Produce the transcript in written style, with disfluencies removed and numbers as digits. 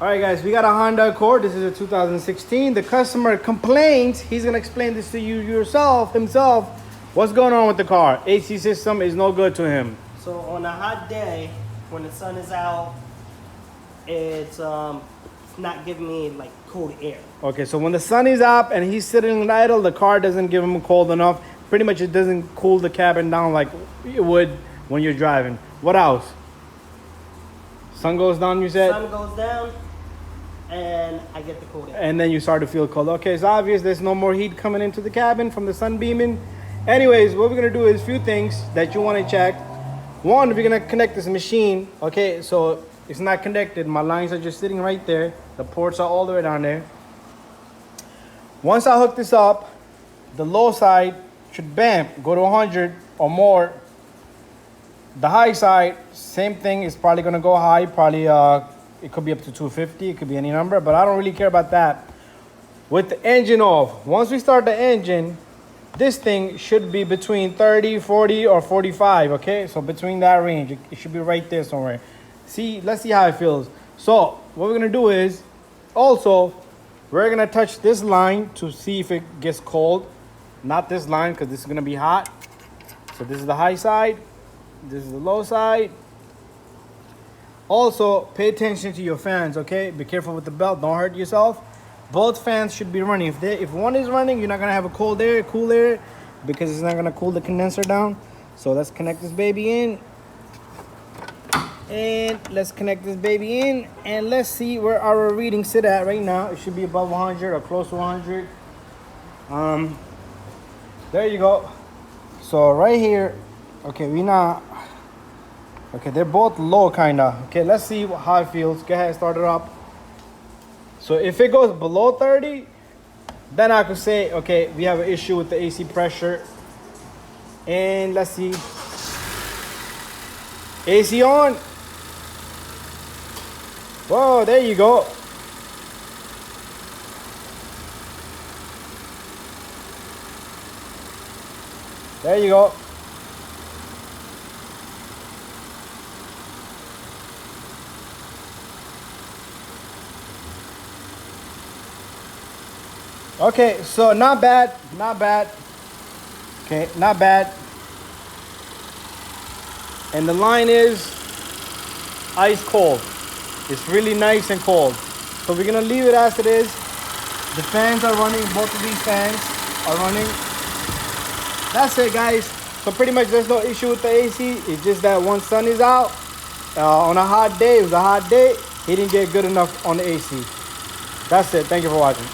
All right, guys, we got a Honda Accord. This is a 2016. The customer complains. He's gonna explain this to you himself. What's going on with the car? AC system is no good to him. So on a hot day, when the sun is out, it's not giving me like cold air. Okay, so when the sun is up and he's sitting idle, the car doesn't give him cold enough. Pretty much it doesn't cool the cabin down like it would when you're driving. What else? Sun goes down, you said? Sun goes down and I get the cold air. And then you start to feel cold. Okay, it's obvious there's no more heat coming into the cabin from the sun beaming. Anyways, what we're gonna do is a few things that you wanna check. One, we're gonna connect this machine. Okay, so it's not connected. My lines are just sitting right there. The ports are all the way down there. Once I hook this up, the low side should go to 100 or more. The high side, same thing, is probably gonna go high. Probably it could be up to 250, it could be any number, but I don't really care about that. With the engine off, once we start the engine, this thing should be between 30, 40, or 45, okay? So between that range, it should be right there somewhere. Let's see how it feels. So what we're gonna do is, also, we're gonna touch this line to see if it gets cold. Not this line, because this is gonna be hot. So this is the high side, this is the low side. Also, pay attention to your fans, okay? Be careful with the belt, don't hurt yourself. Both fans should be running. If one is running, you're not gonna have a cool air, because it's not gonna cool the condenser down. So let's connect this baby in. And let's connect this baby in, and let's see where our readings sit at right now. It should be above 100 or close to 100. There you go. So right here, okay, they're both low kinda. Okay, let's see how it feels. Go ahead, start it up. So if it goes below 30, then I could say, okay, we have an issue with the AC pressure. And let's see. AC on. Whoa, there you go. There you go. Okay, so not bad. Okay, not bad. And the line is ice cold. It's really nice and cold. So we're gonna leave it as it is. The fans are running, both of these fans are running. That's it, guys. So pretty much there's no issue with the AC. It's just that when sun is out, on a hot day, it was a hot day, he didn't get good enough on the AC. That's it, thank you for watching.